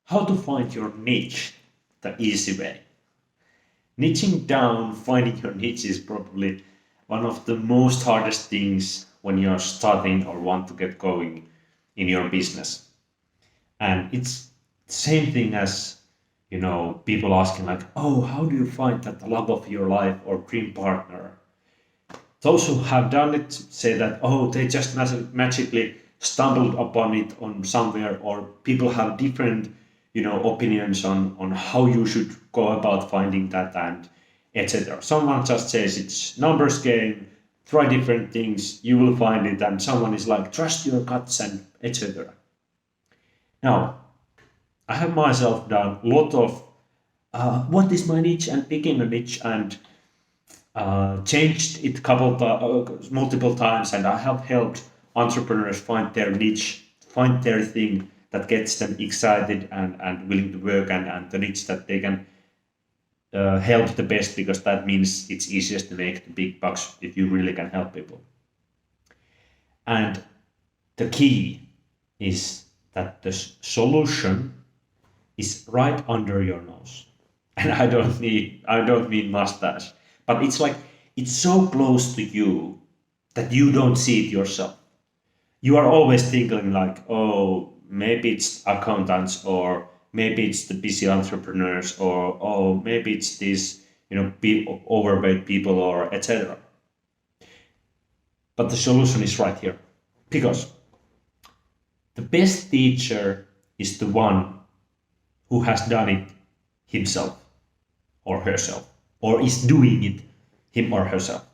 How to find your niche the easy way. Niching down, finding your niche is probably one of the most hardest things when you're starting or want to get going in your business. And it's the same thing as, people asking like, oh, how do you find that love of your life or dream partner? Those who have done it say that, oh, they just magically stumbled upon it on somewhere, or people have different, opinions on how you should go about finding that and etc. Someone just says it's numbers game, try different things, you will find it, and someone is like, trust your guts and etc. Now, I have myself done a lot of what is my niche and picking a niche and changed it multiple times, and I have helped entrepreneurs find their niche, find their thing that gets them excited and willing to work, and the niche that they can help the best, because that means it's easiest to make the big bucks if you really can help people. And the key is that the solution is right under your nose. And I don't mean mustache, but it's like it's so close to you that you don't see it yourself. You are always thinking like, oh, maybe it's accountants, or maybe it's the busy entrepreneurs, or oh, maybe it's these, overweight people, or etc. But the solution is right here, because the best teacher is the one who has done it himself or herself, or is doing it him or herself.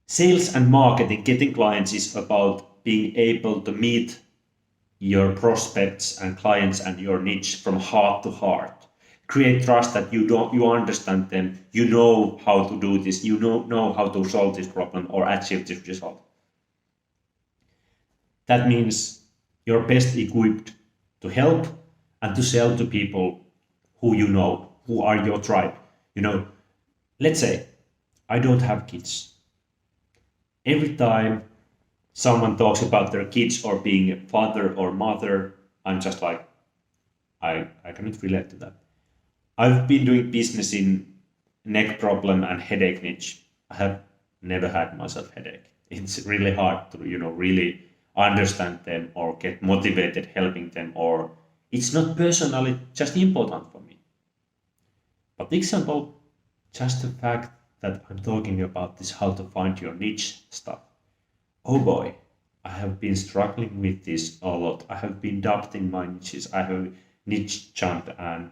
Sales and marketing, getting clients, is about being able to meet your prospects and clients and your niche from heart to heart. Create trust that you understand them, you know how to do this, you know how to solve this problem or achieve this result. That means you're best equipped to help and to sell to people who you know, who are your tribe. Let's say I don't have kids. Every time someone talks about their kids or being a father or mother, I'm just like, I cannot relate to that. I've been doing business in neck problem and headache niche. I have never had myself headache. It's really hard to, really understand them or get motivated helping them, or it's not personally just important for me. But example, just the fact that I'm talking about this how to find your niche stuff. Oh boy, I have been struggling with this a lot. I have been adopting my niches. I have niche jumped and,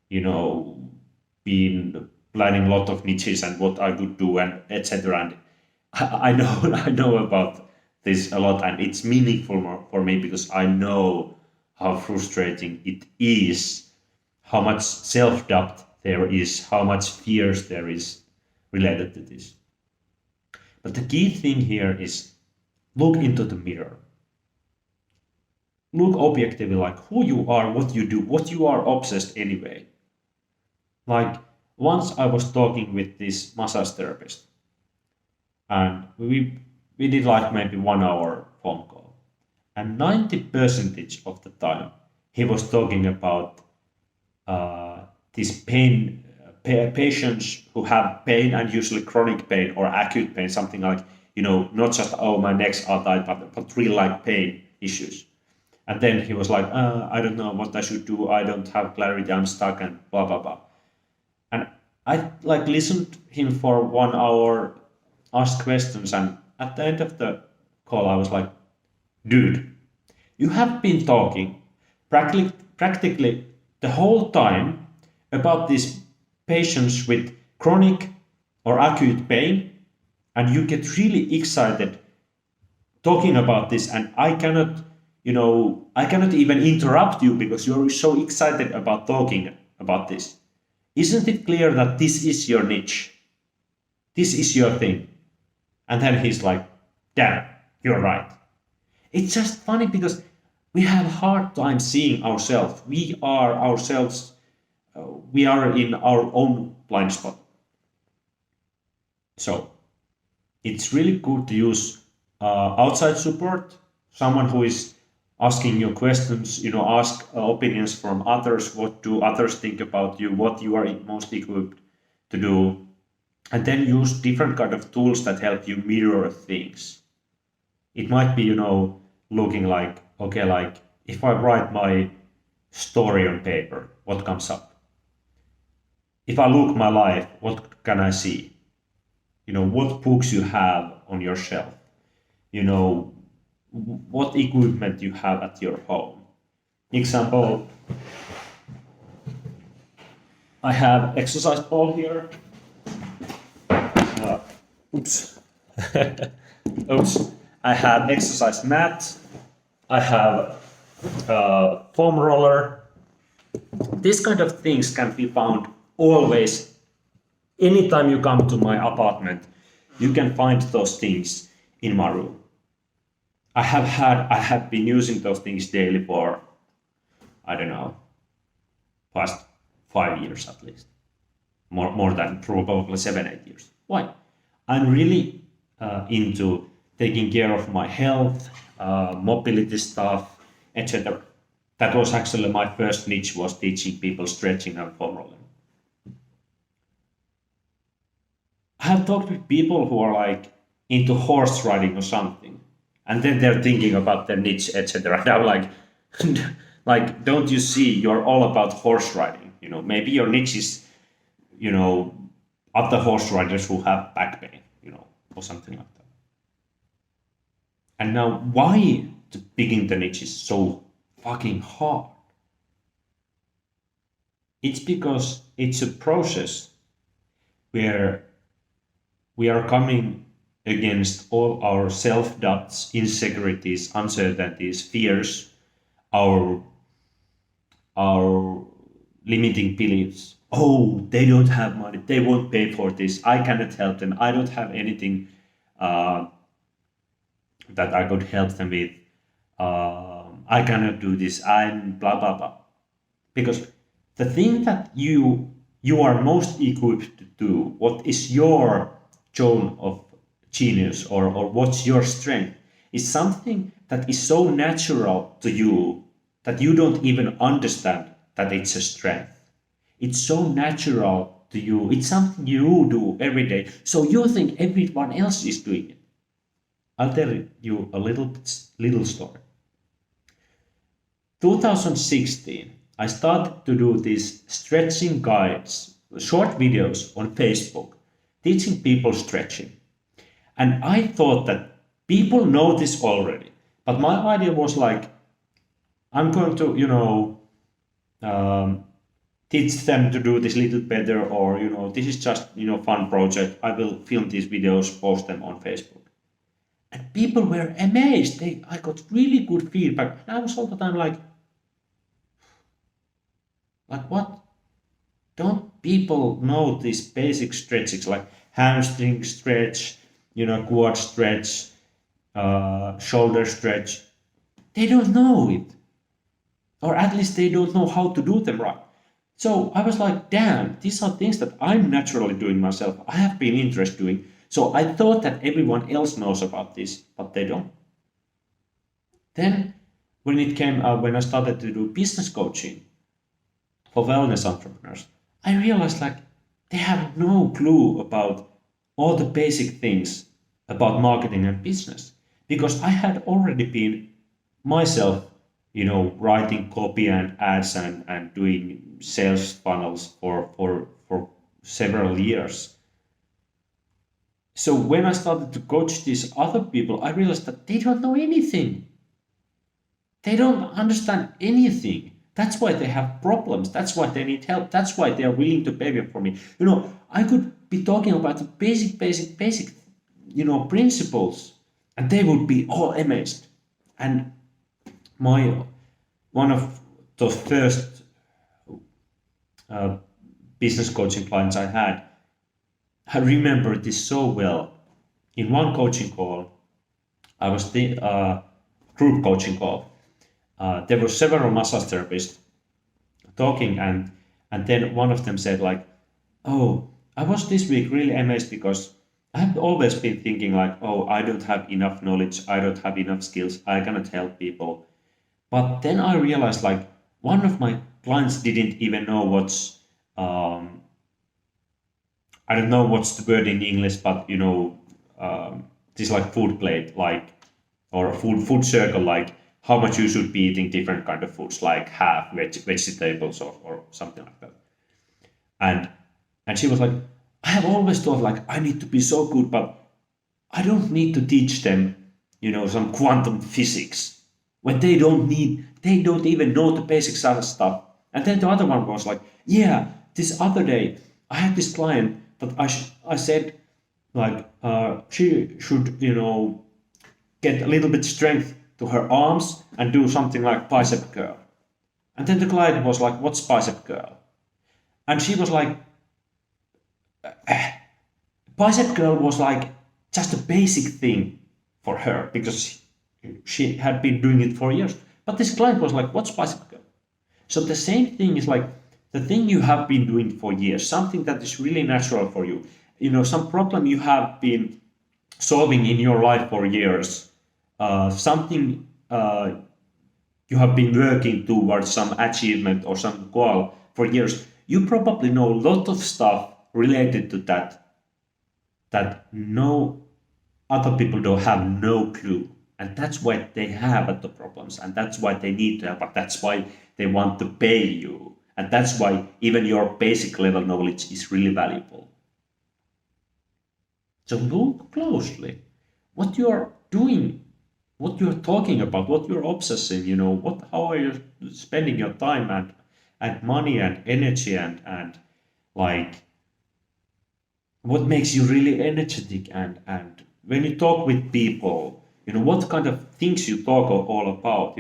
you know, been planning a lot of niches and what I would do and etc. And I know I know about this a lot, and it's meaningful for me because I know how frustrating it is, how much self-doubt there is, how much fears there is related to this. But the key thing here is look into the mirror. Look objectively, like who you are, what you do, what you are obsessed anyway. Like once I was talking with this massage therapist, and we did like maybe 1 hour phone call, and 90% of the time he was talking about these patients who have pain, and usually chronic pain or acute pain, something like, not just, oh, my necks are tight, but real like pain issues. And then he was like, I don't know what I should do, I don't have clarity, I'm stuck, and blah blah blah. And I like listened him for 1 hour, asked questions, and at the end of the call I was like, dude, you have been talking practically the whole time about these patients with chronic or acute pain, and you get really excited talking about this, and I cannot even interrupt you because you're so excited about talking about this. Isn't it clear that this is your niche? This is your thing. And then he's like, damn, you're right. It's just funny because we have a hard time seeing ourselves. We are ourselves, we are in our own blind spot. So it's really good to use outside support, someone who is asking your questions, ask opinions from others. What do others think about you? What you are most equipped to do, and then use different kind of tools that help you mirror things. It might be, looking like, okay, like if I write my story on paper, what comes up? If I look my life, what can I see? What books you have on your shelf, you know, what equipment you have at your home. Example, I have exercise ball here. Oops. Oops. I have exercise mat. I have foam roller. These kind of things can be found always. Anytime you come to my apartment, you can find those things in my room. I have been using those things daily for, I don't know, past 5 years at least. More than probably 7, 8 years. Why? I'm really into taking care of my health, mobility stuff, etc. That was actually my first niche, was teaching people stretching and foam rolling. I have talked with people who are like into horse riding or something, and then they're thinking about their niche, etc. And I'm like, like, don't you see? You're all about horse riding. Maybe your niche is, you know, other horse riders who have back pain, or something like that. And now, why to picking the niche is so fucking hard? It's because it's a process where we are coming against all our self doubts, insecurities, uncertainties, fears, our our limiting beliefs. Oh, they don't have money. They won't pay for this. I cannot help them. I don't have anything uh, that I could help them with. I cannot do this. I'm blah blah blah. Because the thing that you are most equipped to do, what is your zone of genius, or what's your strength, is something that is so natural to you that you don't even understand that it's a strength. It's so natural to you. It's something you do every day. So you think everyone else is doing it. I'll tell you a little story. 2016, I started to do these stretching guides, short videos on Facebook, teaching people stretching. And I thought that people know this already. But my idea was like, I'm going to, um, teach them to do this little better, or, this is just, fun project. I will film these videos, post them on Facebook. And people were amazed. I got really good feedback. And I was all the time like what? Don't people know these basic stretches like hamstring stretch, quad stretch, shoulder stretch? They don't know it, or at least they don't know how to do them right. So I was like, damn, these are things that I'm naturally doing myself. I have been interested doing. So I thought that everyone else knows about this, but they don't. Then when I started to do business coaching for wellness entrepreneurs, I realized like they have no clue about all the basic things about marketing and business, because I had already been myself, writing copy and ads, and doing sales funnels for several years. So when I started to coach these other people, I realized that they don't know anything. They don't understand anything. That's why they have problems. That's why they need help. That's why they are willing to pay for me. I could be talking about the basic, principles, and they would be all amazed. And my one of the first uh, business coaching clients I remember this so well. In one coaching call, I was the group coaching call. There were several massage therapists talking, and then one of them said like, "Oh, I was this week really amazed because I have always been thinking like, oh, I don't have enough knowledge, I don't have enough skills, I cannot help people. But then I realized like one of my clients didn't even know what's um, I don't know what's the word in English, but this like food plate, like or a food circle, like how much you should be eating different kind of foods, like half vegetables or something like that. And and she was like, I have always thought like I need to be so good, but I don't need to teach them, some quantum physics when they don't even know the basic stuff. And then the other one was like, yeah, this other day I had this client, but I said like she should, get a little bit strength to her arms and do something like bicep curl. And then the client was like, what's bicep curl? And she was like, bicep curl was like just a basic thing for her because she had been doing it for years. But this client was like, what's bicep curl? So the same thing is like the thing you have been doing for years, something that is really natural for you, some problem you have been solving in your life for years, something you have been working towards some achievement or some goal for years. You probably know a lot of stuff related to that no other people don't have no clue, and that's why they have the problems, and that's why they need to have, but that's why they want to pay you, and that's why even your basic level knowledge is really valuable. So look closely what you're doing, what you're talking about, what you're obsessing, how are you spending your time and money and energy and like what makes you really energetic and when you talk with people, what kind of things you talk all about,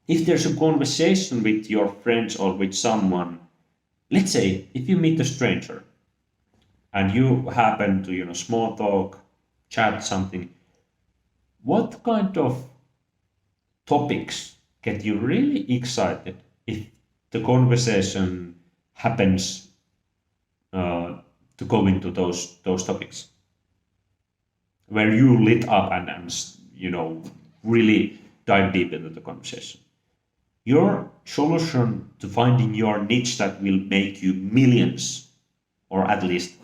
if there's a conversation with your friends or with someone, let's say if you meet a stranger and you happen to, small talk, chat something, what kind of topics get you really excited if the conversation happens uh, to go into those topics where you lit up and really dive deep into the conversation. Your solution to finding your niche that will make you millions, or at least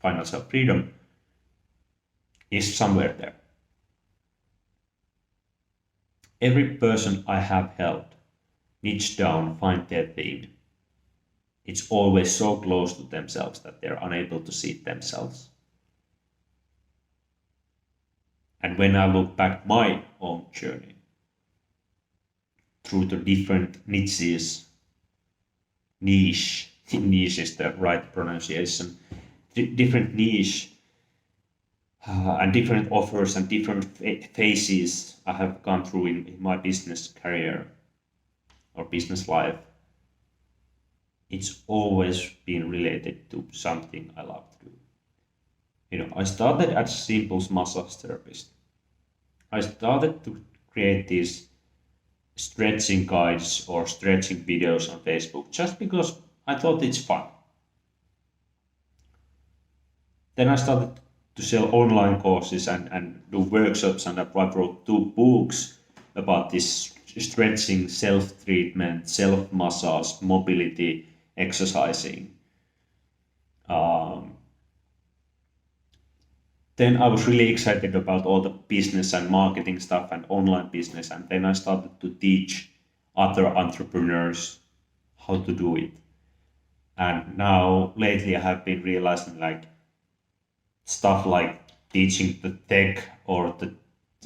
financial freedom, is somewhere there. Every person I have helped niche down, find their theme. It's always so close to themselves that they're unable to see it themselves. And when I look back my own journey through the different niches, niche is the right pronunciation, different niche and different offers and different phases I have gone through in my business career or business life, it's always been related to something I love to do. I started as a simple massage therapist. I started to create these stretching guides or stretching videos on Facebook just because I thought it's fun. Then I started to sell online courses and do workshops, and I wrote 2 books about this stretching, self treatment, self massage, mobility, exercising. Um, then I was really excited about all the business and marketing stuff and online business, and then I started to teach other entrepreneurs how to do it. And now lately I have been realizing like stuff like teaching the tech or the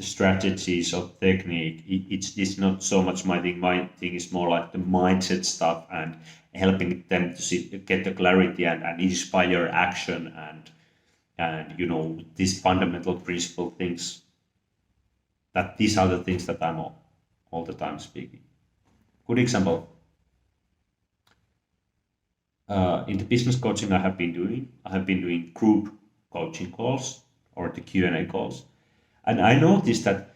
strategies of technique, it's not so much my thing. My thing is more like the mindset stuff and helping them to get the clarity and inspire action and these fundamental principle things, that these are the things that I'm all the time speaking. Good example, in the business coaching I have been doing group coaching calls or the Q&A calls. And I noticed that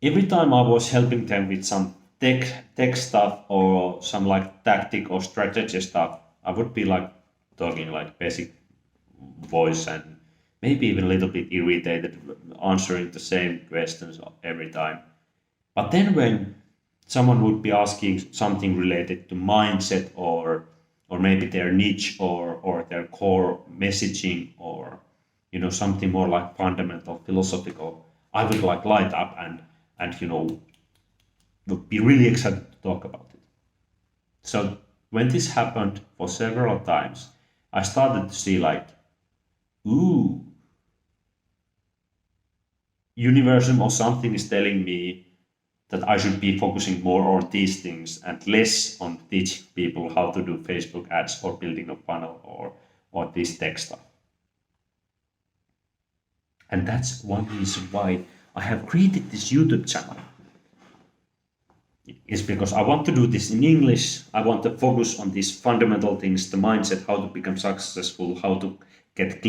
every time I was helping them with some tech stuff or some like tactic or strategy stuff, I would be like talking like basic voice and maybe even a little bit irritated answering the same questions every time. But then when someone would be asking something related to mindset or maybe their niche or their core messaging or something more like fundamental philosophical, I would like light up and would be really excited to talk about it. So when this happened for several times, I started to see like, ooh, universum or something is telling me that I should be focusing more on these things and less on teaching people how to do Facebook ads or building a funnel or this tech stuff. And that's one reason why I have created this YouTube channel. It's because I want to do this in English. I want to focus on these fundamental things, the mindset, how to become successful, how to get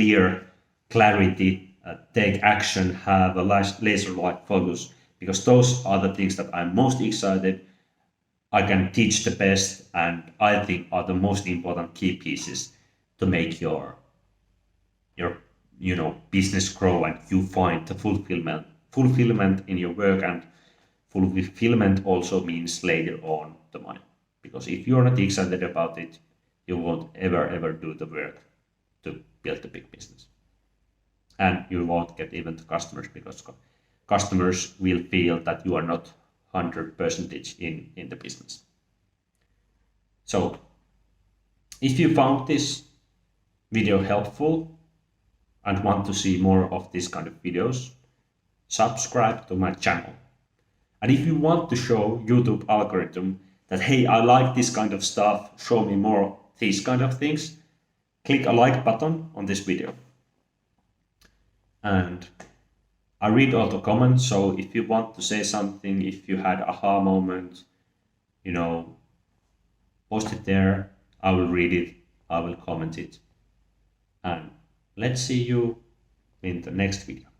clarity, take action, have a laser-like focus, because those are the things that I'm most excited. I can teach the best, and I think are the most important key pieces to make your business grow and you find the fulfillment in your work. And fulfillment also means later on the money, because if you're not excited about it, you won't ever do the work to build a big business, and you won't get even the customers, because customers will feel that you are not 100% in the business. So if you found this video helpful and want to see more of this kind of videos, subscribe to my channel. And if you want to show YouTube algorithm that, hey, I like this kind of stuff, show me more these kind of things, click a like button on this video. And I read all the comments, so if you want to say something, if you had aha moment, post it there. I will read it, I will comment it. And let's see you in the next video.